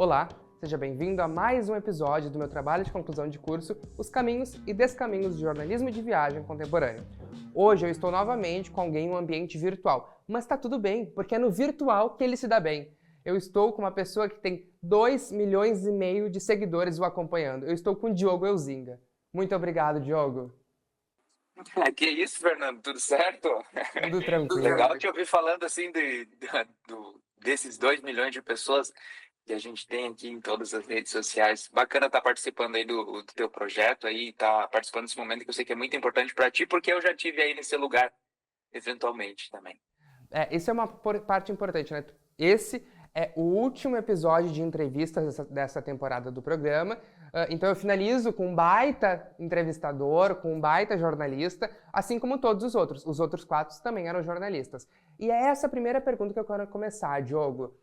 Olá, seja bem-vindo a mais um episódio do meu trabalho de conclusão de curso, Os Caminhos e Descaminhos de Jornalismo de Viagem Contemporâneo. Hoje eu estou novamente com alguém em um ambiente virtual, mas tá tudo bem, porque é no virtual que ele se dá bem. Eu estou com uma pessoa que tem 2,5 milhões de seguidores o acompanhando. Eu estou com o Diogo Elzinga. Muito obrigado, Diogo. Que isso, Fernando? Tudo certo? Tudo tranquilo. Legal te ouvir falando assim desses 2 milhões de pessoas que a gente tem aqui em todas as redes sociais. Bacana estar participando aí do teu projeto aí, estar participando desse momento que eu sei que é muito importante para ti, porque eu já tive aí nesse lugar eventualmente também. Isso é uma parte importante, né? Esse é o último episódio de entrevistas dessa temporada do programa. Então eu finalizo com um baita entrevistador, com um baita jornalista, assim como todos os outros. Os outros 4 também eram jornalistas. E é essa a primeira pergunta que eu quero começar, Diogo.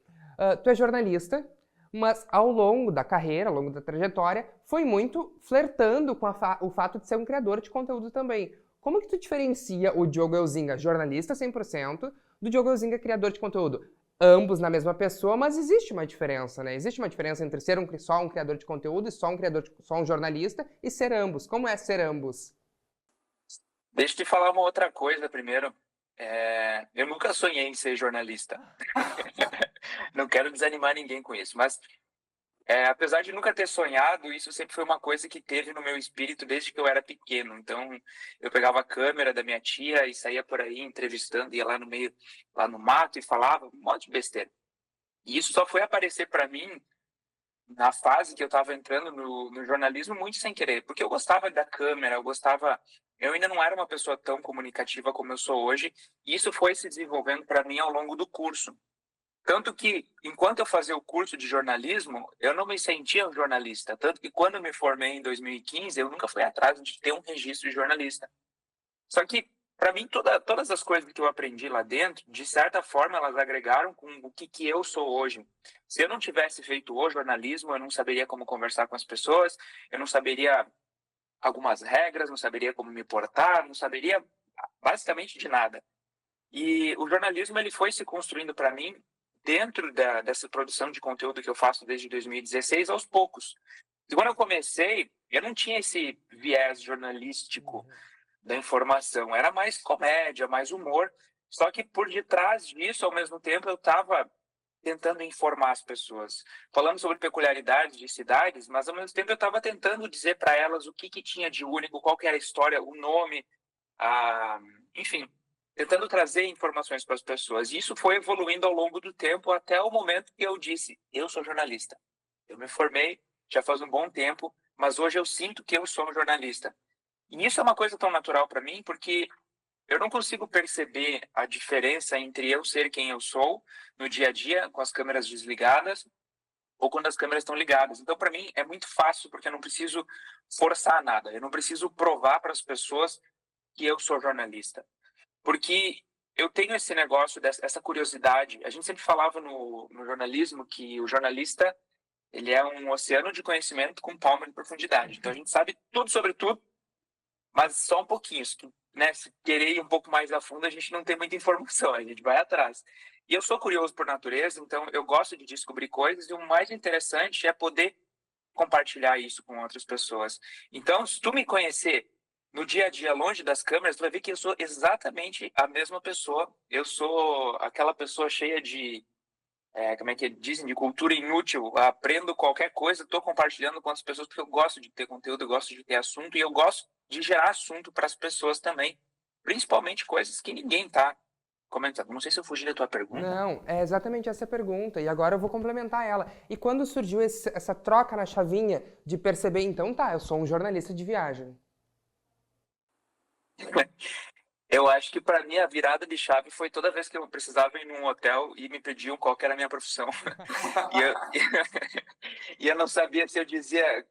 Tu é jornalista, mas ao longo da carreira, ao longo da trajetória, foi muito flertando com o fato de ser um criador de conteúdo também. Como que tu diferencia o Diogo Elzinga, jornalista 100%, do Diogo Elzinga, criador de conteúdo? Ambos na mesma pessoa, mas existe uma diferença, né? Existe uma diferença entre ser só um criador de conteúdo e só um jornalista e ser ambos. Como é ser ambos? Deixa eu te falar uma outra coisa primeiro. Eu nunca sonhei em ser jornalista. Não quero desanimar ninguém com isso, mas apesar de nunca ter sonhado, isso sempre foi uma coisa que teve no meu espírito desde que eu era pequeno. Então, eu pegava a câmera da minha tia e saía por aí entrevistando, ia lá no meio, lá no mato e falava um monte de besteira. E isso só foi aparecer para mim na fase que eu estava entrando no jornalismo muito sem querer, porque eu gostava da câmera, eu ainda não era uma pessoa tão comunicativa como eu sou hoje, e isso foi se desenvolvendo para mim ao longo do curso. Tanto que, enquanto eu fazia o curso de jornalismo, eu não me sentia um jornalista. Tanto que, quando eu me formei em 2015, eu nunca fui atrás de ter um registro de jornalista. Só que, para mim, todas as coisas que eu aprendi lá dentro, de certa forma, elas agregaram com o que eu sou hoje. Se eu não tivesse feito o jornalismo, eu não saberia como conversar com as pessoas, eu não saberia algumas regras, não saberia como me portar, não saberia basicamente de nada. E o jornalismo ele foi se construindo para mim dentro dessa produção de conteúdo que eu faço desde 2016 aos poucos. E quando eu comecei, eu não tinha esse viés jornalístico da informação, era mais comédia, mais humor. Só que por detrás disso, ao mesmo tempo, eu estava tentando informar as pessoas, falando sobre peculiaridades de cidades, mas ao mesmo tempo eu estava tentando dizer para elas o que tinha de único, qual que era a história, o nome, enfim, tentando trazer informações para as pessoas. E isso foi evoluindo ao longo do tempo até o momento que eu disse, eu sou jornalista. Eu me formei já faz um bom tempo, mas hoje eu sinto que eu sou um jornalista. E isso é uma coisa tão natural para mim, porque eu não consigo perceber a diferença entre eu ser quem eu sou no dia a dia, com as câmeras desligadas, ou quando as câmeras estão ligadas. Então, para mim, é muito fácil, porque eu não preciso forçar nada. Eu não preciso provar para as pessoas que eu sou jornalista. Porque eu tenho esse negócio, essa curiosidade. A gente sempre falava no jornalismo que o jornalista ele é um oceano de conhecimento com palma de profundidade. Então, a gente sabe tudo sobre tudo, mas só um pouquinho. Se querer ir um pouco mais a fundo, a gente não tem muita informação, a gente vai atrás. E eu sou curioso por natureza, então eu gosto de descobrir coisas, e o mais interessante é poder compartilhar isso com outras pessoas. Então, se tu me conhecer no dia a dia, longe das câmeras, tu vai ver que eu sou exatamente a mesma pessoa. Eu sou aquela pessoa cheia de, como é que dizem, de cultura inútil. Aprendo qualquer coisa, estou compartilhando com as pessoas, porque eu gosto de ter conteúdo, eu gosto de ter assunto, e eu gosto de gerar assunto para as pessoas também. Principalmente coisas que ninguém está comentando. Não sei se eu fugi da tua pergunta. Não, é exatamente essa a pergunta, e agora eu vou complementar ela. E quando surgiu essa troca na chavinha de perceber, então tá, eu sou um jornalista de viagem? Eu acho que para mim a virada de chave foi toda vez que eu precisava ir num hotel e me pediam qual que era a minha profissão. E eu não sabia se eu dizia,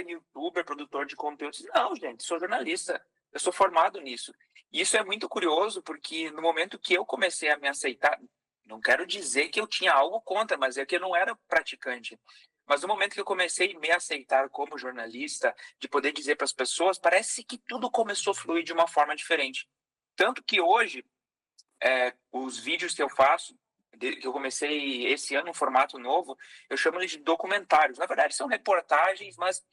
youtuber, produtor de conteúdo. Não, gente, sou jornalista. Eu sou formado nisso. E isso é muito curioso, porque no momento que eu comecei a me aceitar, não quero dizer que eu tinha algo contra, mas é que eu não era praticante. Mas no momento que eu comecei a me aceitar como jornalista, de poder dizer para as pessoas, parece que tudo começou a fluir de uma forma diferente. Tanto que hoje, os vídeos que eu faço, que eu comecei esse ano um formato novo, eu chamo eles de documentários. Na verdade, são reportagens, mas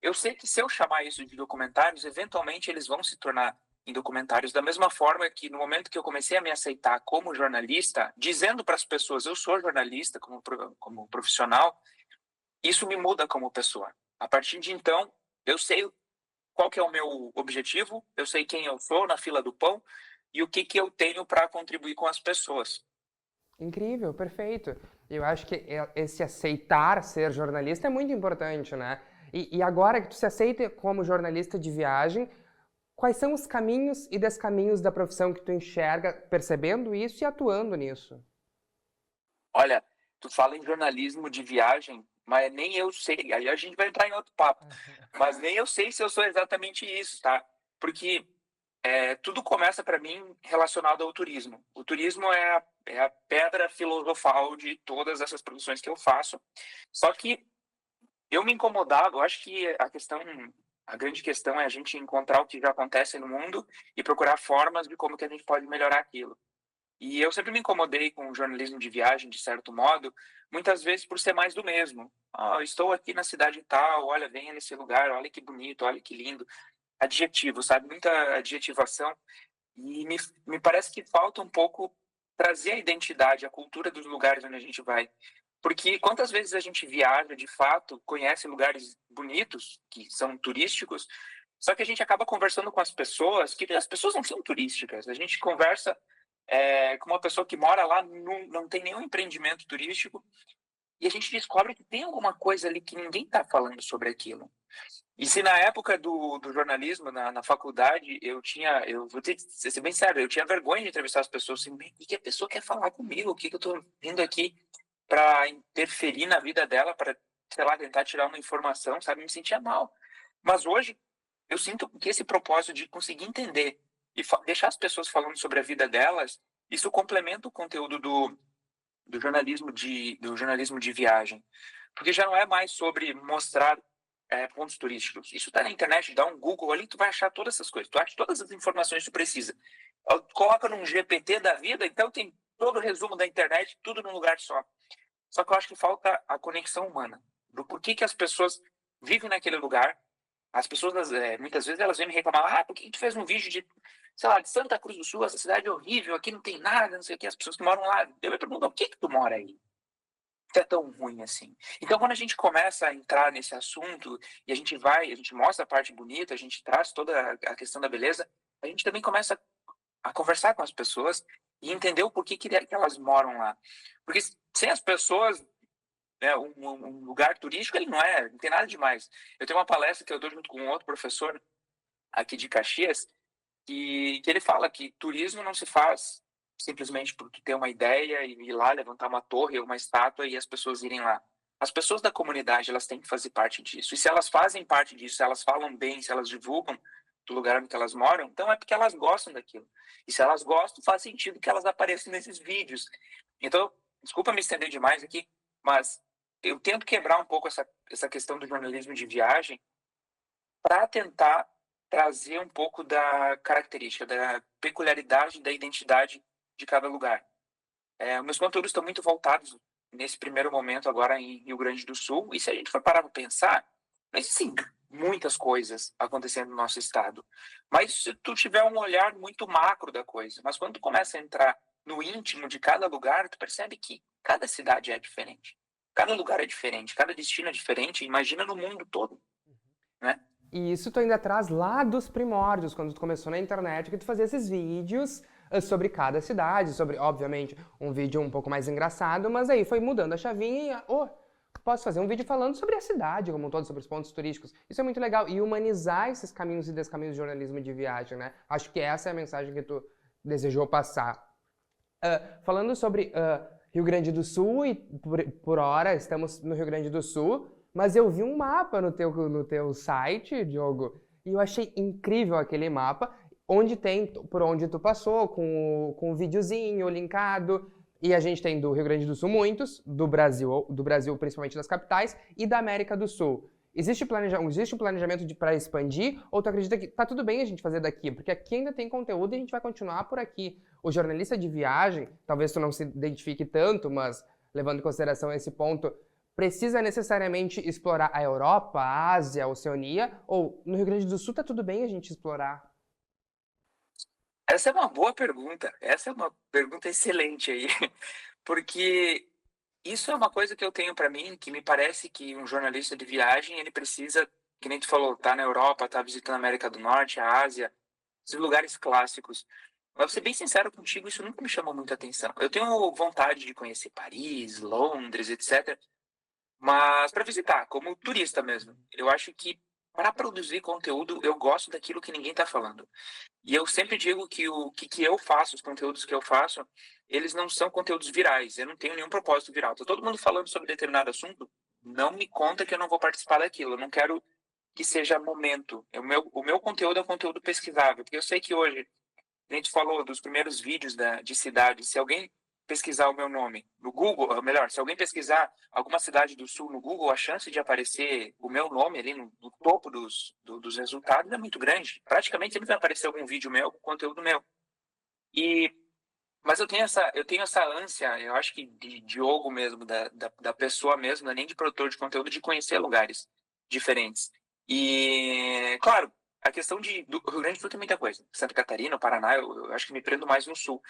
eu sei que se eu chamar isso de documentários, eventualmente eles vão se tornar em documentários. Da mesma forma que no momento que eu comecei a me aceitar como jornalista, dizendo para as pessoas, eu sou jornalista como profissional, isso me muda como pessoa. A partir de então, eu sei qual que é o meu objetivo, eu sei quem eu sou na fila do pão e o que eu tenho para contribuir com as pessoas. Incrível, perfeito. Eu acho que esse aceitar ser jornalista é muito importante, né? E agora que tu se aceita como jornalista de viagem, quais são os caminhos e descaminhos da profissão que tu enxerga percebendo isso e atuando nisso? Olha, tu fala em jornalismo de viagem, mas nem eu sei. Aí a gente vai entrar em outro papo. Mas nem eu sei se eu sou exatamente isso, tá? Porque tudo começa para mim relacionado ao turismo. O turismo é a pedra filosofal de todas essas produções que eu faço. Só que eu me incomodava, eu acho que a grande questão é a gente encontrar o que já acontece no mundo e procurar formas de como que a gente pode melhorar aquilo. E eu sempre me incomodei com o jornalismo de viagem, de certo modo, muitas vezes por ser mais do mesmo. Ah, estou aqui na cidade tal, olha, venha nesse lugar, olha que bonito, olha que lindo. Adjetivo, sabe? Muita adjetivação. E me parece que falta um pouco trazer a identidade, a cultura dos lugares onde a gente vai. Porque quantas vezes a gente viaja, de fato, conhece lugares bonitos, que são turísticos, só que a gente acaba conversando com as pessoas, que as pessoas não são turísticas. A gente conversa com uma pessoa que mora lá, não tem nenhum empreendimento turístico, e a gente descobre que tem alguma coisa ali que ninguém está falando sobre aquilo. E se na época do jornalismo, na faculdade, eu vou ser bem sério, eu tinha vergonha de entrevistar as pessoas, assim, o que a pessoa quer falar comigo? O que eu estou vindo aqui para interferir na vida dela, para, sei lá, tentar tirar uma informação, sabe? Me sentia mal. Mas hoje, eu sinto que esse propósito de conseguir entender e deixar as pessoas falando sobre a vida delas, isso complementa o conteúdo do jornalismo de viagem. Porque já não é mais sobre mostrar pontos turísticos. Isso está na internet, dá um Google ali, tu vai achar todas essas coisas. Tu acha todas as informações que tu precisa. Coloca num GPT da vida, então tem todo o resumo da internet, tudo num lugar só. Só que eu acho que falta a conexão humana. Do porquê que as pessoas vivem naquele lugar. As pessoas, muitas vezes, elas vêm me reclamar, por que tu fez um vídeo de, sei lá, de Santa Cruz do Sul, essa cidade é horrível, aqui não tem nada, não sei o que, as pessoas que moram lá. Eu pergunto, por que tu mora aí? É tão ruim assim. Então, quando a gente começa a entrar nesse assunto e a gente mostra a parte bonita, a gente traz toda a questão da beleza, a gente também começa a conversar com as pessoas e entender o porquê que elas moram lá. Porque sem as pessoas, né, um lugar turístico, ele não tem nada demais. Eu tenho uma palestra que eu dou junto com um outro professor aqui de Caxias, que ele fala que turismo não se faz simplesmente porque ter uma ideia e ir lá levantar uma torre ou uma estátua e as pessoas irem lá. As pessoas da comunidade, elas têm que fazer parte disso. E se elas fazem parte disso, se elas falam bem, se elas divulgam do lugar onde elas moram, então é porque elas gostam daquilo. E se elas gostam, faz sentido que elas apareçam nesses vídeos. Então, desculpa me estender demais aqui, mas eu tento quebrar um pouco essa questão do jornalismo de viagem para tentar trazer um pouco da característica, da peculiaridade, da identidade de cada lugar. Meus conteúdos estão muito voltados nesse primeiro momento agora em Rio Grande do Sul, e se a gente for parar para pensar, não existem muitas coisas acontecendo no nosso estado, mas se tu tiver um olhar muito macro da coisa, mas quando tu começa a entrar no íntimo de cada lugar, tu percebe que cada cidade é diferente, cada lugar é diferente, cada destino é diferente, imagina no mundo todo, né? E isso tu ainda traz lá dos primórdios, quando tu começou na internet, que tu fazia esses vídeos sobre cada cidade, sobre, obviamente, um vídeo um pouco mais engraçado, mas aí foi mudando a chavinha e, posso fazer um vídeo falando sobre a cidade como um todo, sobre os pontos turísticos. Isso é muito legal. E humanizar esses caminhos e descaminhos de jornalismo de viagem, né? Acho que essa é a mensagem que tu desejou passar. Falando sobre Rio Grande do Sul, e por hora estamos no Rio Grande do Sul, mas eu vi um mapa no teu site, Diogo, e eu achei incrível aquele mapa, onde tem por onde tu passou, com um videozinho linkado, e a gente tem do Rio Grande do Sul muitos, do Brasil principalmente das capitais, e da América do Sul. Existe um planejamento para expandir, ou tu acredita que tá tudo bem a gente fazer daqui? Porque aqui ainda tem conteúdo e a gente vai continuar por aqui. O jornalista de viagem, talvez tu não se identifique tanto, mas levando em consideração esse ponto, precisa necessariamente explorar a Europa, a Ásia, a Oceania, ou no Rio Grande do Sul tá tudo bem a gente explorar? Essa é uma boa pergunta. Essa é uma pergunta excelente aí, porque isso é uma coisa que eu tenho para mim, que me parece que um jornalista de viagem, ele precisa, que nem tu falou, tá na Europa, tá visitando a América do Norte, a Ásia, esses lugares clássicos. Mas vou ser bem sincero contigo, isso nunca me chamou muita atenção. Eu tenho vontade de conhecer Paris, Londres, etc. Mas para visitar, como turista mesmo. Eu acho que para produzir conteúdo, eu gosto daquilo que ninguém está falando. E eu sempre digo que que eu faço, os conteúdos que eu faço, eles não são conteúdos virais. Eu não tenho nenhum propósito viral. Tá todo mundo falando sobre determinado assunto, não me conta que eu não vou participar daquilo. Eu não quero que seja momento. O meu conteúdo é um conteúdo pesquisável. Porque eu sei que hoje, a gente falou dos primeiros vídeos de cidades. Se alguém pesquisar o meu nome no Google, ou melhor, se alguém pesquisar alguma cidade do sul no Google, a chance de aparecer o meu nome ali no topo dos resultados é muito grande. Praticamente sempre vai aparecer algum vídeo meu, conteúdo meu. E, mas eu tenho essa ânsia, eu acho que de Diogo mesmo, da pessoa mesmo, não é nem de produtor de conteúdo, de conhecer lugares diferentes. E, claro, a questão do Rio Grande do Sul tem muita coisa. Santa Catarina, Paraná, eu acho que me prendo mais no sul.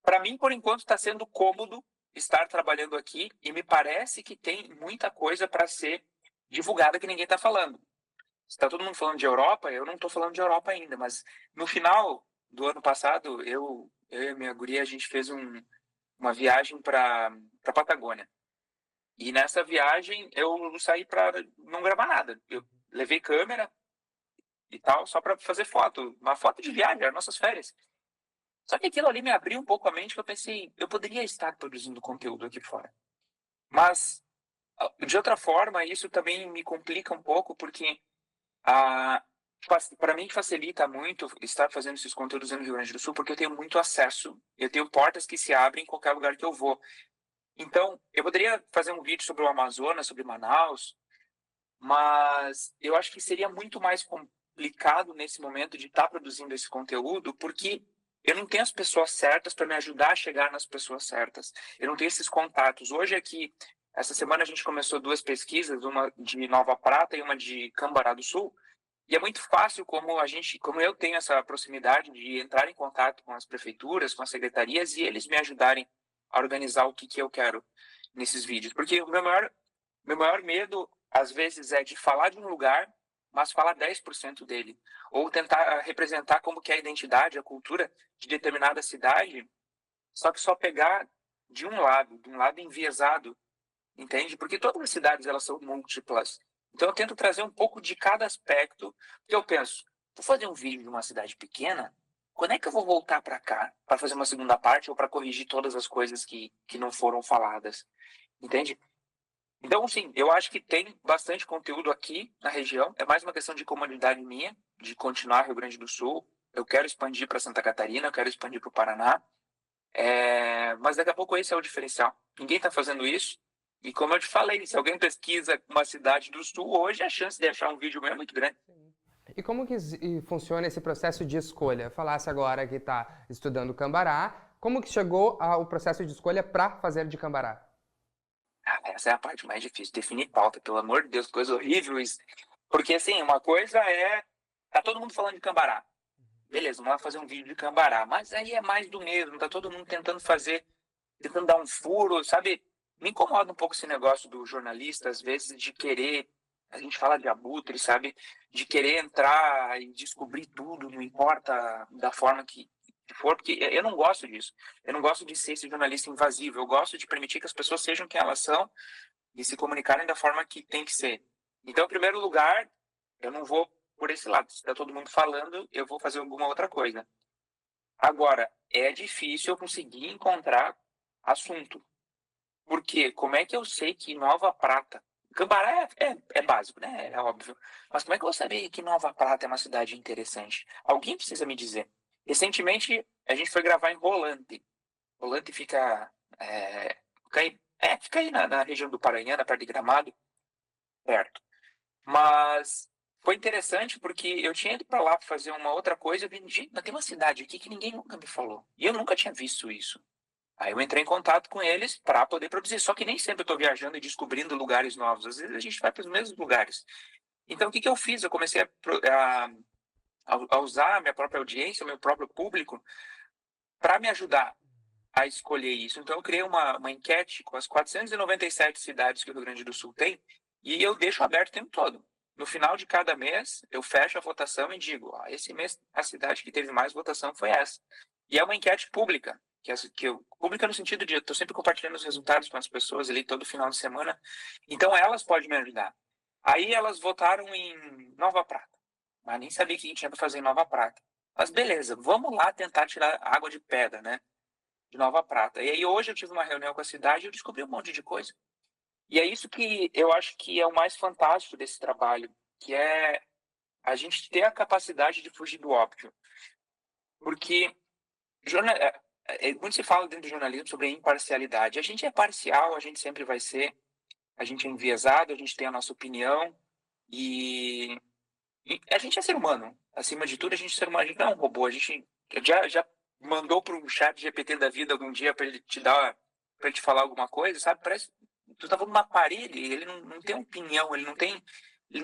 Para mim, por enquanto, está sendo cômodo estar trabalhando aqui e me parece que tem muita coisa para ser divulgada que ninguém está falando. Está todo mundo falando de Europa, eu não estou falando de Europa ainda, mas no final do ano passado, eu e a minha guria, a gente fez uma viagem para a Patagônia. E nessa viagem eu saí para não gravar nada. Eu levei câmera e tal, só para fazer foto, uma foto de viagem, as nossas férias. Só que aquilo ali me abriu um pouco a mente, que eu pensei, eu poderia estar produzindo conteúdo aqui fora. Mas, de outra forma, isso também me complica um pouco, porque para mim facilita muito estar fazendo esses conteúdos no Rio Grande do Sul, porque eu tenho muito acesso, eu tenho portas que se abrem em qualquer lugar que eu vou. Então, eu poderia fazer um vídeo sobre o Amazonas, sobre Manaus, mas eu acho que seria muito mais complicado nesse momento de estar produzindo esse conteúdo, porque eu não tenho as pessoas certas para me ajudar a chegar nas pessoas certas. Eu não tenho esses contatos. Hoje aqui, essa semana a gente começou 2 pesquisas, uma de Nova Prata e uma de Cambará do Sul, e é muito fácil como eu tenho essa proximidade de entrar em contato com as prefeituras, com as secretarias e eles me ajudarem a organizar o que eu quero nesses vídeos. Porque o meu maior medo, às vezes, é de falar de um lugar, mas falar 10% dele. Ou tentar representar como que é a identidade, a cultura de determinada cidade, só que só pegar de um lado enviesado, entende? Porque todas as cidades, elas são múltiplas. Então eu tento trazer um pouco de cada aspecto, porque eu penso, vou fazer um vídeo de uma cidade pequena, quando é que eu vou voltar para cá para fazer uma segunda parte ou para corrigir todas as coisas que não foram faladas? Entende? Então, sim, eu acho que tem bastante conteúdo aqui na região. É mais uma questão de comunidade minha, de continuar Rio Grande do Sul. Eu quero expandir para Santa Catarina, eu quero expandir para o Paraná. Mas daqui a pouco esse é o diferencial. Ninguém está fazendo isso. E como eu te falei, se alguém pesquisa uma cidade do Sul, hoje a chance de achar um vídeo meu é muito grande. E como que funciona esse processo de escolha? Falasse agora que está estudando Cambará. Como que chegou ao processo de escolha para fazer de Cambará? Essa é a parte mais difícil, definir pauta, pelo amor de Deus, coisa horrível isso. Porque, assim, uma coisa é... Tá todo mundo falando de Cambará. Beleza, vamos lá fazer um vídeo de Cambará. Mas aí é mais do mesmo, tá todo mundo tentando dar um furo, sabe? Me incomoda um pouco esse negócio do jornalista, às vezes, de querer... A gente fala de abutre, sabe? De querer entrar e descobrir tudo, não importa da forma que for, porque eu não gosto disso. Eu não gosto de ser esse jornalista invasivo. Eu gosto de permitir que as pessoas sejam quem elas são e se comunicarem da forma que tem que ser. Então, em primeiro lugar, eu não vou por esse lado. Se está todo mundo falando, eu vou fazer alguma outra coisa. Agora, é difícil eu conseguir encontrar assunto. Porque como é que eu sei que Nova Prata... Cambará é básico, né? É óbvio. Mas como é que eu vou saber que Nova Prata é uma cidade interessante? Alguém precisa me dizer. Recentemente, a gente foi gravar em Rolante. Rolante fica, fica aí na região do Paranhana, perto de Gramado. perto. Mas foi interessante porque eu tinha ido para lá para fazer uma outra coisa, eu vi, gente, mas tem uma cidade aqui que ninguém nunca me falou. E eu nunca tinha visto isso. Aí eu entrei em contato com eles para poder produzir. Só que nem sempre eu estou viajando e descobrindo lugares novos. Às vezes a gente vai para os mesmos lugares. Então o que eu fiz? Eu comecei a usar a minha própria audiência, o meu próprio público, para me ajudar a escolher isso. Então eu criei uma enquete com as 497 cidades que o Rio Grande do Sul tem, e eu deixo aberto o tempo todo. No final de cada mês, eu fecho a votação e digo, esse mês a cidade que teve mais votação foi essa. E é uma enquete pública, pública no sentido de eu estou sempre compartilhando os resultados com as pessoas ali todo final de semana, então elas podem me ajudar. Aí elas votaram em Nova Prata, mas nem sabia o que tinha para fazer em Nova Prata. Mas beleza, vamos lá tentar tirar água de pedra, né? De Nova Prata. E aí hoje eu tive uma reunião com a cidade e eu descobri um monte de coisa. E é isso que eu acho que é o mais fantástico desse trabalho, que é a gente ter a capacidade de fugir do óbvio. Porque muito se fala dentro do jornalismo sobre a imparcialidade. A gente é parcial, a gente sempre vai ser, a gente é enviesado, a gente tem a nossa opinião e a gente é ser humano. Acima de tudo, a gente é ser humano, a gente não é um robô, a gente já mandou para um chat GPT da vida algum dia para ele te falar alguma coisa, sabe? Parece tu tá falando uma parede, ele não tem opinião, ele não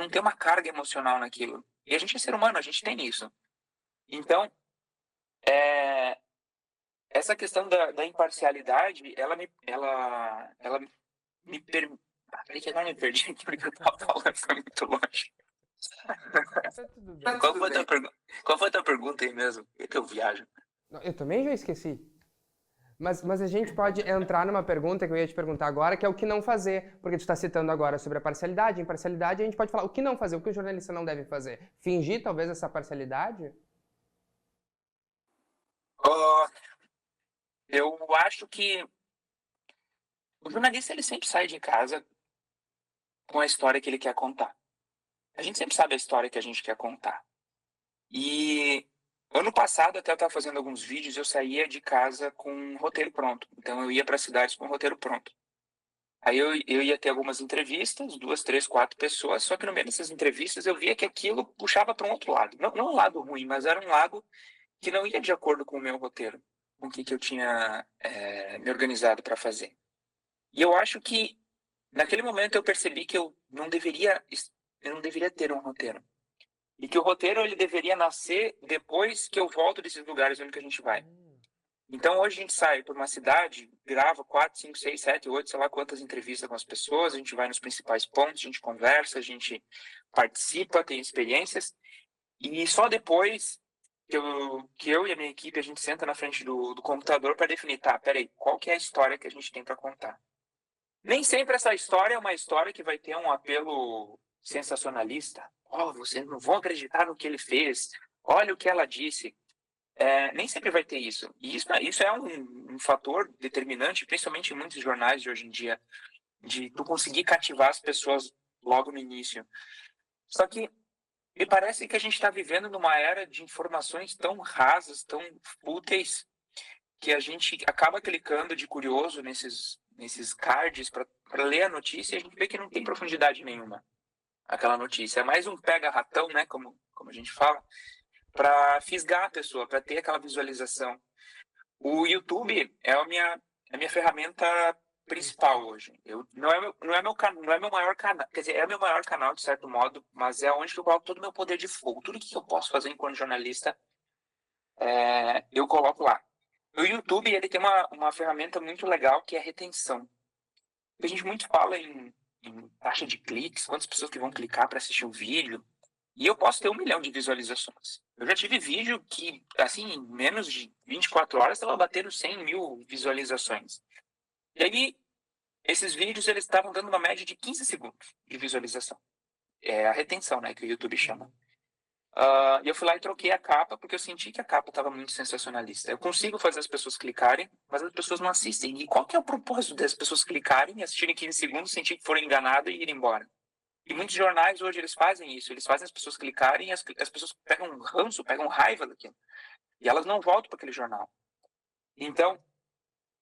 tem uma carga emocional naquilo. E a gente é ser humano, a gente tem isso. Então, essa questão da imparcialidade, ela me permite. Peraí que agora me perdi aqui porque eu tava falando, foi muito longe. Tá tudo bem. Qual foi a tua pergunta aí mesmo? É que eu viajo. Eu também já esqueci. Mas a gente pode entrar numa pergunta que eu ia te perguntar agora, que é o que não fazer. Porque tu está citando agora sobre a parcialidade. Imparcialidade, a gente pode falar o que não fazer, o que o jornalista não deve fazer. Fingir, talvez, essa parcialidade? Eu acho que o jornalista ele sempre sai de casa com a história que ele quer contar. A gente sempre sabe a história que a gente quer contar. E ano passado, até eu estava fazendo alguns vídeos, eu saía de casa com um roteiro pronto. Então eu ia para cidades com um roteiro pronto. Aí eu ia ter algumas entrevistas, 2, 3, 4 pessoas, só que no meio dessas entrevistas eu via que aquilo puxava para um outro lado. Não um lado ruim, mas era um lado que não ia de acordo com o meu roteiro, com o que eu tinha me organizado para fazer. E eu acho que naquele momento eu percebi que eu não deveria ter um roteiro. E que o roteiro ele deveria nascer depois que eu volto desses lugares onde que a gente vai. Então hoje a gente sai por uma cidade, grava 4, 5, 6, 7, 8, sei lá quantas entrevistas com as pessoas, a gente vai nos principais pontos, a gente conversa, a gente participa, tem experiências, e só depois que eu e a minha equipe, a gente senta na frente do computador para definir, tá, peraí, qual que é a história que a gente tem para contar? Nem sempre essa história é uma história que vai ter um apelo sensacionalista. Vocês não vão acreditar no que ele fez. Olha o que ela disse. Nem sempre vai ter isso. E isso é um fator determinante, principalmente em muitos jornais de hoje em dia, de tu conseguir cativar as pessoas logo no início. Só que me parece que a gente está vivendo numa era de informações tão rasas, tão fúteis, que a gente acaba clicando de curioso nesses cards para ler a notícia e a gente vê que não tem profundidade nenhuma aquela notícia. É mais um pega-ratão, né, como a gente fala, para fisgar a pessoa, para ter aquela visualização. O YouTube é a minha ferramenta principal hoje. Não é meu maior canal, quer dizer, é o meu maior canal de certo modo, mas é onde eu coloco todo o meu poder de fogo. Tudo que eu posso fazer enquanto jornalista, eu coloco lá. O YouTube ele tem uma ferramenta muito legal que é a retenção. A gente muito fala em taxa de cliques, quantas pessoas que vão clicar para assistir um vídeo, e eu posso ter 1 milhão de visualizações. Eu já tive vídeo que, assim, em menos de 24 horas, estava batendo 100 mil visualizações. E aí, esses vídeos eles estavam dando uma média de 15 segundos de visualização. É a retenção, né, que o YouTube chama. E eu fui lá e troquei a capa, porque eu senti que a capa estava muito sensacionalista. Eu consigo fazer as pessoas clicarem, mas as pessoas não assistem. E qual que é o propósito das pessoas clicarem, assistirem 15 segundos, sentir que foram enganadas e ir embora? E muitos jornais hoje eles fazem isso. Eles fazem as pessoas clicarem e as pessoas pegam um ranço, pegam raiva daquilo. E elas não voltam para aquele jornal. Então,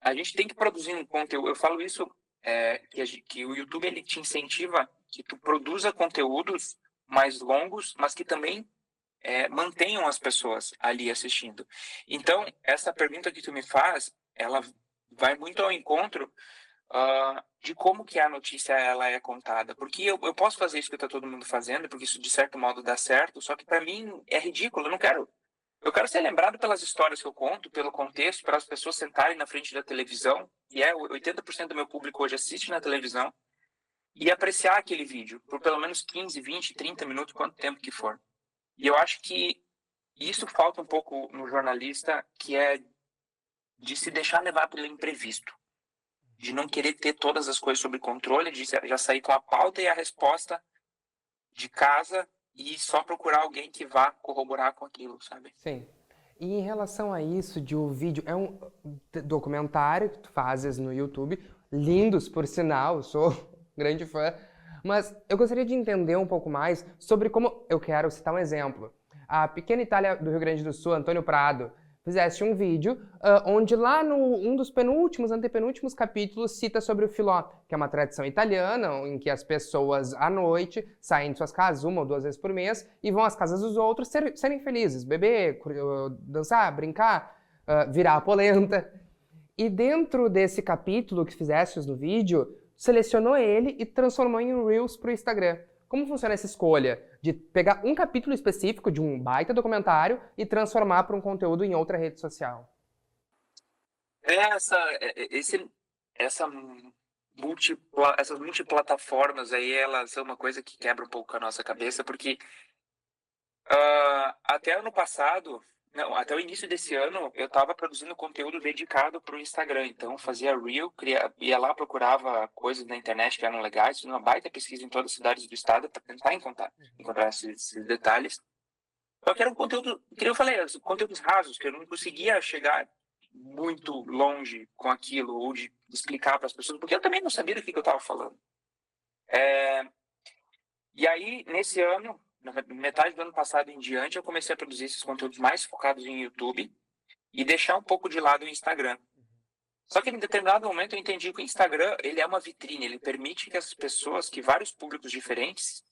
a gente tem que produzir um conteúdo. Eu falo isso, que o YouTube ele te incentiva que tu produza conteúdos mais longos, mas que também mantenham as pessoas ali assistindo. Então, essa pergunta que tu me faz, ela vai muito ao encontro de como que a notícia ela é contada. Porque eu posso fazer isso que está todo mundo fazendo, porque isso de certo modo dá certo, só que para mim é ridículo, eu não quero. Eu quero ser lembrado pelas histórias que eu conto, pelo contexto, para as pessoas sentarem na frente da televisão, e 80% do meu público hoje assiste na televisão, e apreciar aquele vídeo por pelo menos 15, 20, 30 minutos, quanto tempo que for. E eu acho que isso falta um pouco no jornalista, que é de se deixar levar pelo imprevisto, de não querer ter todas as coisas sob controle, de já sair com a pauta e a resposta de casa e só procurar alguém que vá corroborar com aquilo, sabe? Sim. E em relação a isso de o vídeo, é um documentário que tu fazes no YouTube, lindos por sinal, eu sou grande fã, mas eu gostaria de entender um pouco mais sobre como, eu quero citar um exemplo. A Pequena Itália do Rio Grande do Sul, Antônio Prado, fizeste um vídeo onde lá no um dos penúltimos, antepenúltimos capítulos cita sobre o filó, que é uma tradição italiana em que as pessoas à noite saem de suas casas 1 ou 2 vezes por mês e vão às casas dos outros serem felizes, beber, dançar, brincar, virar a polenta. E dentro desse capítulo que fizestes no vídeo, selecionou ele e transformou em Reels para o Instagram. Como funciona essa escolha de pegar um capítulo específico de um baita documentário e transformar para um conteúdo em outra rede social? Essas multiplataformas aí, elas são uma coisa que quebra um pouco a nossa cabeça, porque até ano passado, não, até o início desse ano, eu estava produzindo conteúdo dedicado para o Instagram. Então, fazia Reel, ia lá, procurava coisas na internet que eram legais, fiz uma baita pesquisa em todas as cidades do estado para tentar encontrar esses detalhes. Só que era um conteúdo, que eu falei, conteúdos rasos, que eu não conseguia chegar muito longe com aquilo, ou de explicar para as pessoas, porque eu também não sabia do que eu estava falando. E aí, nesse ano, na metade do ano passado em diante, eu comecei a produzir esses conteúdos mais focados em YouTube e deixar um pouco de lado o Instagram. Só que em determinado momento eu entendi que o Instagram, ele é uma vitrine, ele permite que as pessoas, que vários públicos diferentes,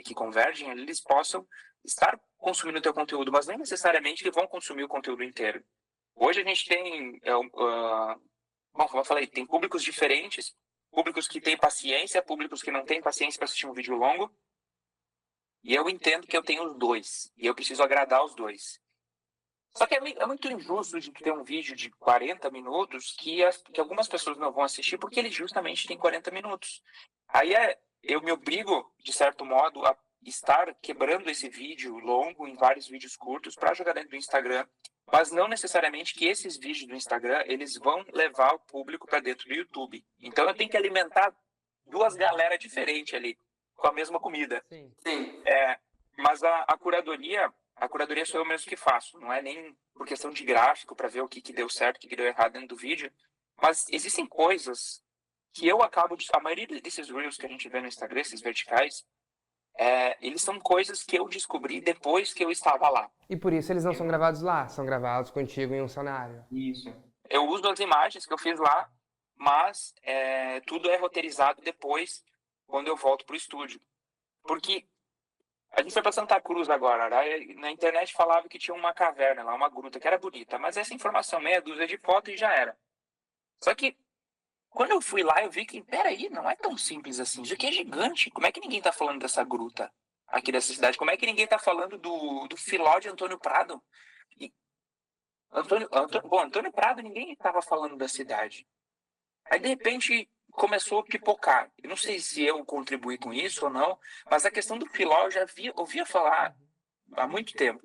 que convergem, eles possam estar consumindo o teu conteúdo, mas não necessariamente que vão consumir o conteúdo inteiro. Hoje a gente tem, bom, como eu falei, tem públicos diferentes, públicos que têm paciência, públicos que não têm paciência para assistir um vídeo longo, e eu entendo que eu tenho os dois, e eu preciso agradar os dois. Só que é muito injusto de ter um vídeo de 40 minutos que algumas pessoas não vão assistir porque ele justamente tem 40 minutos. Aí eu me obrigo, de certo modo, a estar quebrando esse vídeo longo em vários vídeos curtos para jogar dentro do Instagram, mas não necessariamente que esses vídeos do Instagram eles vão levar o público para dentro do YouTube. Então eu tenho que alimentar duas galera diferentes ali com a mesma comida. Sim. Mas a curadoria sou eu mesmo que faço. Não é nem por questão de gráfico para ver o que deu certo, o que deu errado dentro do vídeo. Mas existem coisas que eu acabo de... A maioria desses Reels que a gente vê no Instagram, esses verticais, eles são coisas que eu descobri depois que eu estava lá. E por isso eles não são gravados lá, são gravados contigo em um cenário. Isso. Eu uso as imagens que eu fiz lá, mas tudo é roteirizado depois, quando eu volto pro estúdio. Porque a gente foi para Santa Cruz agora, né? Na internet falava que tinha uma caverna lá, uma gruta, que era bonita, mas essa informação, meia dúzia de fotos e já era. Só que quando eu fui lá, eu vi que, peraí, não é tão simples assim, isso aqui é gigante. Como é que ninguém tá falando dessa gruta aqui dessa cidade? Como é que ninguém tá falando do filó de Antônio Prado? E Antônio Prado, ninguém estava falando da cidade. Aí, de repente, começou a pipocar. Eu não sei se eu contribuí com isso ou não, mas a questão do filó eu já ouvia falar há muito tempo.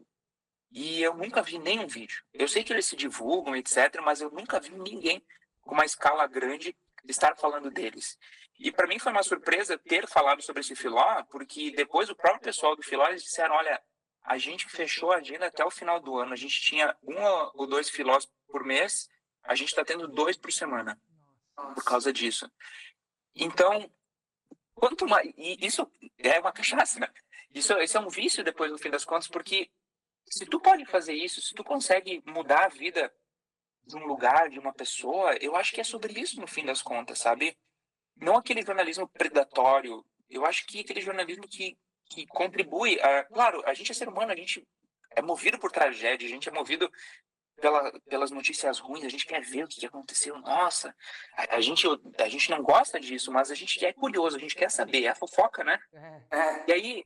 E eu nunca vi nenhum vídeo. Eu sei que eles se divulgam, etc., mas eu nunca vi ninguém com uma escala grande estar falando deles. E para mim foi uma surpresa ter falado sobre esse filó, porque depois o próprio pessoal do filó eles disseram, olha, a gente fechou a agenda até o final do ano. A gente tinha 1 ou 2 filós por mês, a gente está tendo 2 por semana por causa disso. Então, e isso é uma cachaça, né? Isso é um vício depois, no fim das contas, porque se tu pode fazer isso, se tu consegue mudar a vida de um lugar, de uma pessoa, eu acho que é sobre isso no fim das contas, sabe? Não aquele jornalismo predatório Eu acho que aquele jornalismo que contribui. Claro, a gente é ser humano, a gente é movido por tragédia, a gente é movido pelas notícias ruins, a gente quer ver o que aconteceu. Nossa, a gente não gosta disso, mas a gente é curioso, a gente quer saber. É a fofoca, né? É, E aí,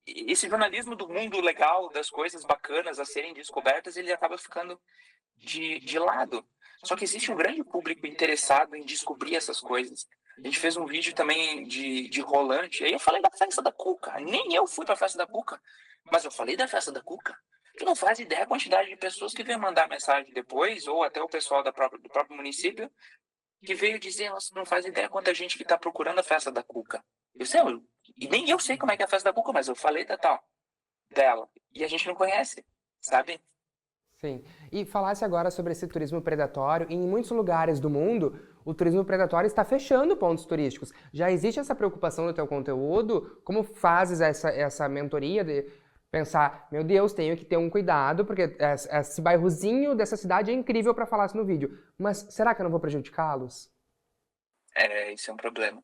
esse jornalismo do mundo legal, das coisas bacanas a serem descobertas, ele acaba ficando de lado. Só que existe um grande público interessado em descobrir essas coisas. A gente fez um vídeo também de rolante. Aí eu falei da festa da Cuca. Nem eu fui para a festa da Cuca. Mas eu falei da festa da Cuca. Tu não faz ideia a quantidade de pessoas que veio mandar mensagem depois, ou até o pessoal do próprio município, que veio dizer, nossa, não faz ideia quanta gente que está procurando a festa da Cuca. Eu sei, e nem eu sei como é que é a festa da Cuca, mas eu falei da tal, dela. E a gente não conhece, sabe? sim. E falasse agora sobre esse turismo predatório. Em muitos lugares do mundo, o turismo predatório está fechando pontos turísticos. Já existe essa preocupação no teu conteúdo? Como fazes essa mentoria de pensar, meu Deus, tenho que ter um cuidado, porque esse bairrozinho dessa cidade é incrível para falar isso no vídeo. Mas será que eu não vou prejudicá-los? Isso é um problema.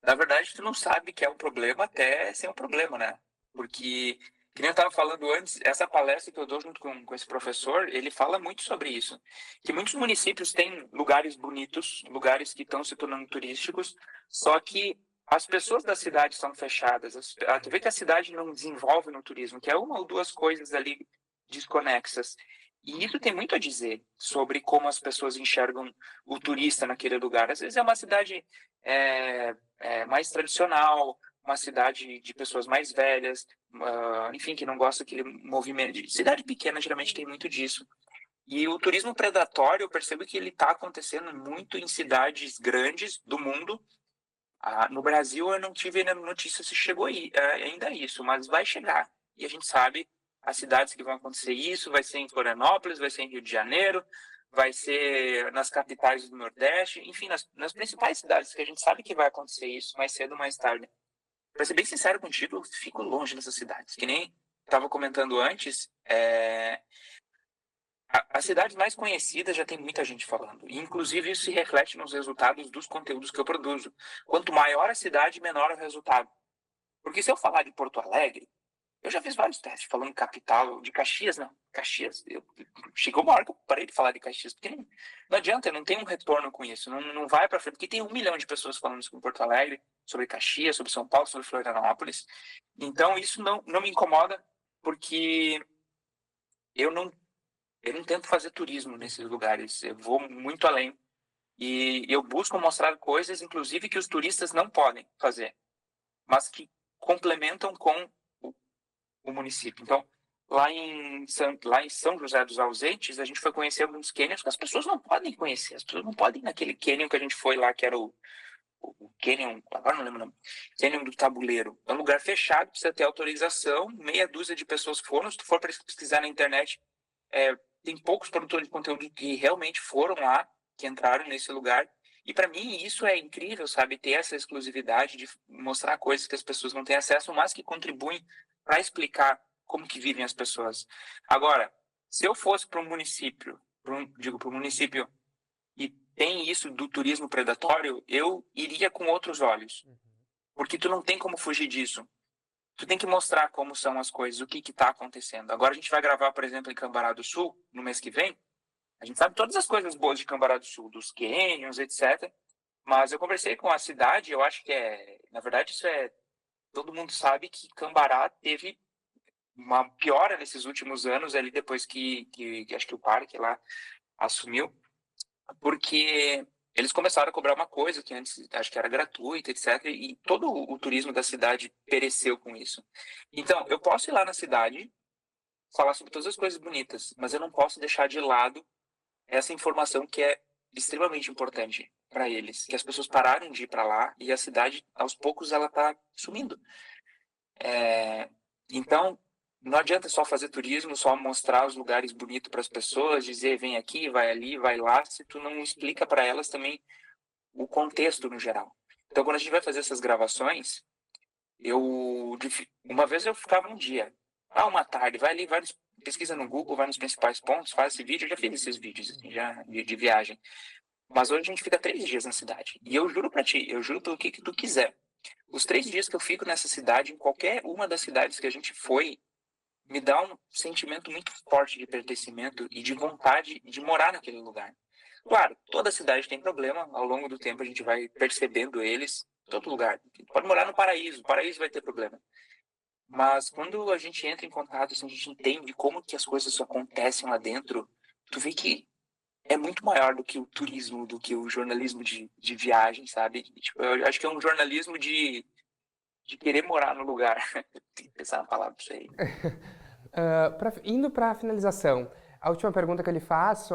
Na verdade, tu não sabe que é um problema até ser um problema, né? Porque, que nem eu estava falando antes, essa palestra que eu dou junto com esse professor, ele fala muito sobre isso. Que muitos municípios têm lugares bonitos, lugares que estão se tornando turísticos, só que as pessoas da cidade são fechadas. Tu vê que a cidade não desenvolve no turismo, que é uma ou duas coisas ali desconexas. E isso tem muito a dizer sobre como as pessoas enxergam o turista naquele lugar. Às vezes é uma cidade mais tradicional, uma cidade de pessoas mais velhas, enfim, que não gosta daquele movimento. Cidade pequena geralmente tem muito disso. E o turismo predatório, eu percebo que ele está acontecendo muito em cidades grandes do mundo. No Brasil, eu não tive ainda notícia se chegou ainda a isso, mas vai chegar. E a gente sabe as cidades que vão acontecer isso, vai ser em Florianópolis, vai ser em Rio de Janeiro, vai ser nas capitais do Nordeste, enfim, nas principais cidades, que a gente sabe que vai acontecer isso mais cedo ou mais tarde. Para ser bem sincero contigo, eu fico longe dessas cidades. Que nem estava comentando antes, as cidades mais conhecidas já tem muita gente falando. E, inclusive, isso se reflete nos resultados dos conteúdos que eu produzo. Quanto maior a cidade, menor o resultado. Porque se eu falar de Porto Alegre, eu já fiz vários testes falando capital, de Caxias, não. Caxias, chegou uma hora que eu parei de falar de Caxias, porque não adianta, não tem um retorno com isso, não vai para frente, porque tem 1 milhão de pessoas falando sobre Porto Alegre, sobre Caxias, sobre São Paulo, sobre Florianópolis. Então, isso não me incomoda, porque eu não tento fazer turismo nesses lugares, eu vou muito além. E eu busco mostrar coisas, inclusive, que os turistas não podem fazer, mas que complementam com o município. Então, lá em São José dos Ausentes, a gente foi conhecer alguns cânions que as pessoas não podem conhecer. As pessoas não podem ir naquele cânion que a gente foi lá, que era o cânion, agora não lembro o nome, cânion do Tabuleiro. É um lugar fechado, precisa ter autorização, meia dúzia de pessoas foram. Se tu for pesquisar na internet, tem poucos produtores de conteúdo que realmente foram lá, que entraram nesse lugar. E para mim isso é incrível, sabe? Ter essa exclusividade de mostrar coisas que as pessoas não têm acesso, mas que contribuem para explicar como que vivem as pessoas. Agora, se eu fosse para um município, para um município e tem isso do turismo predatório, eu iria com outros olhos, porque tu não tem como fugir disso. Tu tem que mostrar como são as coisas, o que está acontecendo. Agora a gente vai gravar, por exemplo, em Cambará do Sul, no mês que vem. A gente sabe todas as coisas boas de Cambará do Sul, dos cânions, etc. Mas eu conversei com a cidade, eu acho que na verdade todo mundo sabe que Cambará teve uma piora nesses últimos anos, ali depois que acho que o parque lá assumiu, porque eles começaram a cobrar uma coisa que antes acho que era gratuita, etc. E todo o turismo da cidade pereceu com isso. Então, eu posso ir lá na cidade, falar sobre todas as coisas bonitas, mas eu não posso deixar de lado essa informação que é extremamente importante para eles, que as pessoas pararam de ir para lá e a cidade, aos poucos, ela está sumindo. Então, não adianta só fazer turismo, só mostrar os lugares bonitos para as pessoas, dizer vem aqui, vai ali, vai lá, se tu não explica para elas também o contexto no geral. Então, quando a gente vai fazer essas gravações, uma vez eu ficava um dia, uma tarde, vai ali, pesquisa no Google, vai nos principais pontos, faz esse vídeo, eu já fiz esses vídeos assim, já de viagem. Mas hoje a gente fica 3 dias na cidade. E eu juro pra ti, eu juro pelo que tu quiser. Os 3 dias que eu fico nessa cidade, em qualquer uma das cidades que a gente foi, me dá um sentimento muito forte de pertencimento e de vontade de morar naquele lugar. Claro, toda cidade tem problema, ao longo do tempo a gente vai percebendo eles, todo lugar. Pode morar no paraíso, o paraíso vai ter problema. Mas quando a gente entra em contato, assim, a gente entende como que as coisas acontecem lá dentro, tu vê que é muito maior do que o turismo, do que o jornalismo de viagem, sabe? Tipo, eu acho que é um jornalismo de querer morar no lugar. Tem que pensar na palavra pra isso aí. Indo para a finalização, a última pergunta que eu lhe faço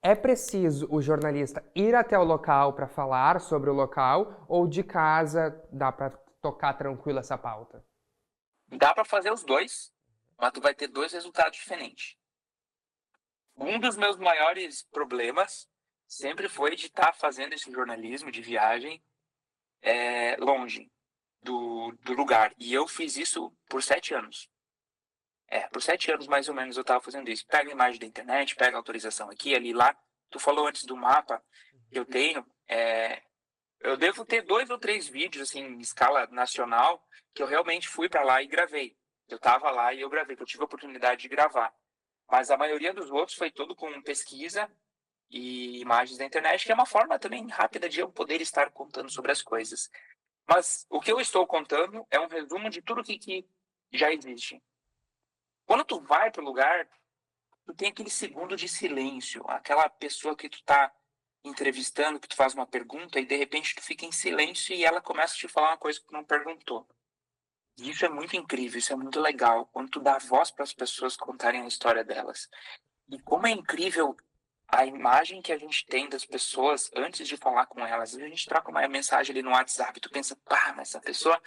é preciso o jornalista ir até o local para falar sobre o local ou de casa dá para tocar tranquilo essa pauta? Dá pra fazer os dois, mas tu vai ter 2 resultados diferentes. Um dos meus maiores problemas sempre foi de estar fazendo esse jornalismo de viagem longe do lugar. E eu fiz isso por 7 anos. Por 7 anos mais ou menos eu estava fazendo isso. Pega a imagem da internet, pega a autorização aqui, ali, lá. Tu falou antes do mapa que eu tenho. Eu devo ter 2 ou 3 vídeos, assim, em escala nacional, que eu realmente fui para lá e gravei. Eu estava lá e eu gravei, que eu tive a oportunidade de gravar. Mas a maioria dos outros foi todo com pesquisa e imagens da internet, que é uma forma também rápida de eu poder estar contando sobre as coisas. Mas o que eu estou contando é um resumo de tudo que já existe. Quando tu vai para o lugar, tu tem aquele segundo de silêncio, aquela pessoa que tu tá entrevistando, que tu faz uma pergunta e de repente tu fica em silêncio e ela começa a te falar uma coisa que tu não perguntou. E isso é muito incrível, isso é muito legal, quando tu dá voz para as pessoas contarem a história delas. E como é incrível a imagem que a gente tem das pessoas antes de falar com elas. A gente troca uma mensagem ali no WhatsApp, tu pensa, pá, mas essa pessoa,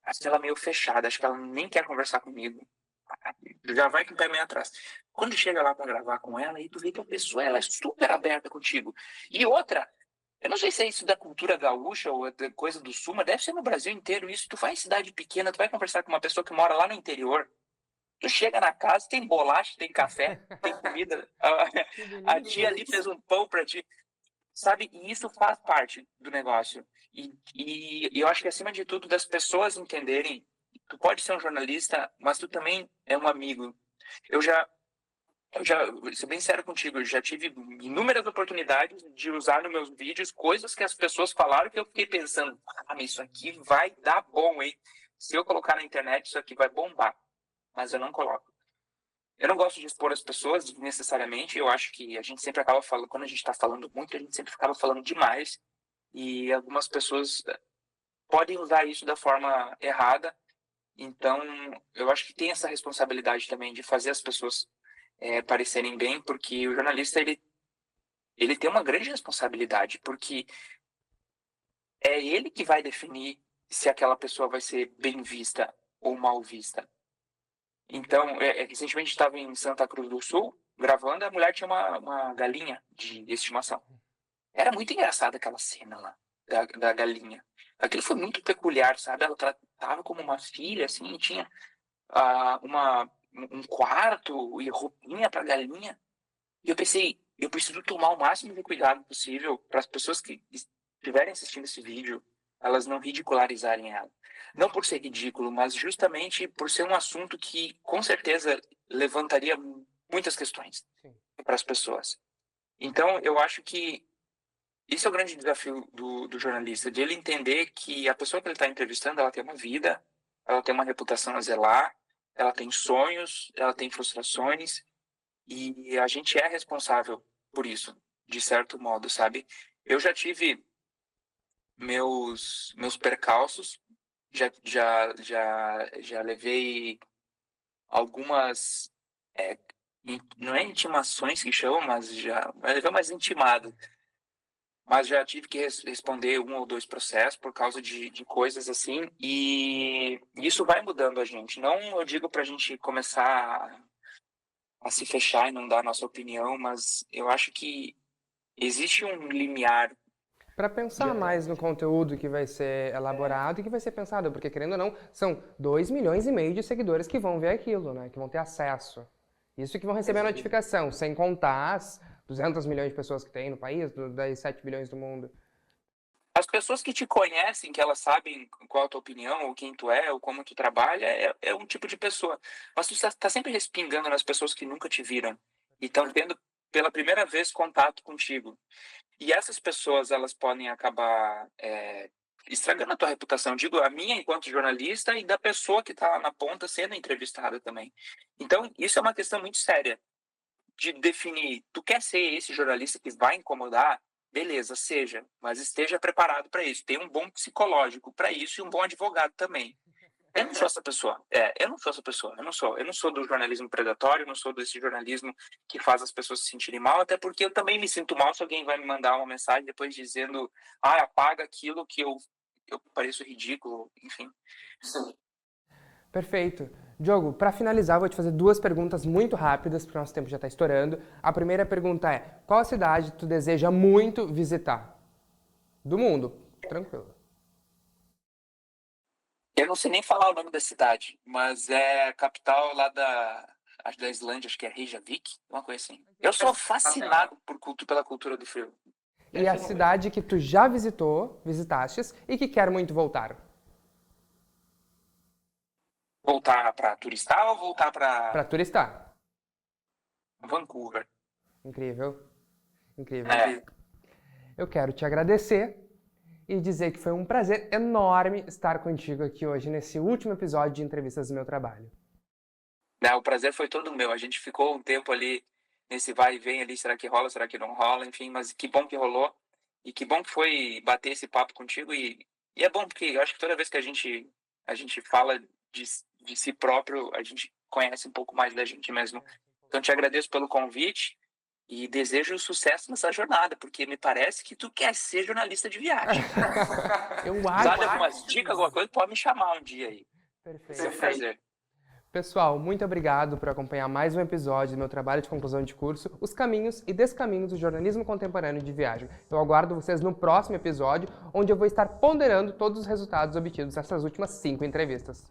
acho que ela é meio fechada, acho que ela nem quer conversar comigo. Já vai com o pé meio atrás. Quando chega lá para gravar com ela, aí tu vê que a pessoa ela é super aberta contigo. E outra, eu não sei se é isso da cultura gaúcha ou da coisa do sul, mas deve ser no Brasil inteiro isso. Tu vai em cidade pequena, tu vai conversar com uma pessoa que mora lá no interior. Tu chega na casa, tem bolacha, tem café, tem comida. A tia ali fez um pão para ti. Sabe? E isso faz parte do negócio. E eu acho que, acima de tudo, das pessoas entenderem, tu pode ser um jornalista, mas tu também é um amigo. Eu já, vou ser bem sério contigo, eu já tive inúmeras oportunidades de usar nos meus vídeos coisas que as pessoas falaram que eu fiquei pensando, mas isso aqui vai dar bom, hein? Se eu colocar na internet, isso aqui vai bombar. Mas eu não coloco. Eu não gosto de expor as pessoas necessariamente. Eu acho que a gente sempre acaba falando, quando a gente está falando muito, a gente sempre acaba falando demais. E algumas pessoas podem usar isso da forma errada. Então, eu acho que tem essa responsabilidade também de fazer as pessoas parecerem bem, porque o jornalista ele tem uma grande responsabilidade, porque é ele que vai definir se aquela pessoa vai ser bem vista ou mal vista. Então, recentemente estava em Santa Cruz do Sul, gravando, a mulher tinha uma galinha de estimação. Era muito engraçada aquela cena lá, da galinha. Aquilo foi muito peculiar, sabe? Ela tratava como uma filha, assim, tinha um quarto e roupinha para galinha. E eu pensei, eu preciso tomar o máximo de cuidado possível para as pessoas que estiverem assistindo esse vídeo, elas não ridicularizarem ela. Não por ser ridículo, mas justamente por ser um assunto que, com certeza, levantaria muitas questões para as pessoas. Então, eu acho que esse é o grande desafio do jornalista, de ele entender que a pessoa que ele está entrevistando, ela tem uma vida, ela tem uma reputação a zelar, ela tem sonhos, ela tem frustrações, e a gente é responsável por isso, de certo modo, sabe? Eu já tive meus percalços, já levei algumas, não é intimações que chamam, mas já levei mais intimado. Mas já tive que responder 1 ou 2 processos por causa de coisas assim, e isso vai mudando a gente. Não eu digo para a gente começar a se fechar e não dar a nossa opinião, mas eu acho que existe um limiar. Para pensar mais no conteúdo que vai ser elaborado e que vai ser pensado, porque querendo ou não, são 2,5 milhões de seguidores que vão ver aquilo, né? Que vão ter acesso. Isso que vão receber a notificação, sem contar as 200 milhões de pessoas que tem no país, das 7 bilhões do mundo. As pessoas que te conhecem, que elas sabem qual é a tua opinião, ou quem tu é, ou como tu trabalha, é um tipo de pessoa. Mas tu tá sempre respingando nas pessoas que nunca te viram e estão tendo pela primeira vez contato contigo. E essas pessoas, elas podem acabar estragando a tua reputação. Digo, a minha enquanto jornalista e da pessoa que está lá na ponta sendo entrevistada também. Então, isso é uma questão muito séria de definir. Tu quer ser esse jornalista que vai incomodar? Beleza, seja, mas esteja preparado para isso. Tenha um bom psicológico para isso e um bom advogado também. Eu não sou essa pessoa. Eu não sou essa pessoa. Eu não sou do jornalismo predatório, eu não sou desse jornalismo que faz as pessoas se sentirem mal, até porque eu também me sinto mal se alguém vai me mandar uma mensagem depois dizendo, apaga aquilo que eu pareço ridículo, enfim. Perfeito. Diogo, para finalizar, eu vou te fazer 2 perguntas muito rápidas, porque o nosso tempo já está estourando. A primeira pergunta é: qual cidade tu deseja muito visitar? Do mundo, tranquilo. Eu não sei nem falar o nome da cidade, mas é a capital lá acho da Islândia, acho que é Reykjavik, uma coisa assim. Eu sou fascinado pela cultura do frio. E a cidade que tu já visitastes e que quer muito voltar? Voltar para turistar ou voltar Para para turistar. Vancouver? Incrível. Incrível. É. Eu quero te agradecer e dizer que foi um prazer enorme estar contigo aqui hoje nesse último episódio de Entrevistas do Meu Trabalho. O prazer foi todo meu. A gente ficou um tempo ali nesse vai e vem ali, será que rola, será que não rola, enfim, mas que bom que rolou e que bom que foi bater esse papo contigo e é bom porque eu acho que toda vez que a gente fala de si próprio, a gente conhece um pouco mais da gente mesmo. Então te agradeço pelo convite e desejo sucesso nessa jornada, porque me parece que tu quer ser jornalista de viagem. Eu Precisar de acho. algumas dicas, alguma coisa, pode me chamar um dia aí. Vai ser um Perfeito. prazer. Pessoal, muito obrigado por acompanhar mais um episódio do meu trabalho de conclusão de curso, Os Caminhos e Descaminhos do Jornalismo Contemporâneo de Viagem. Eu aguardo vocês no próximo episódio, onde eu vou estar ponderando todos os resultados obtidos nessas últimas 5 entrevistas.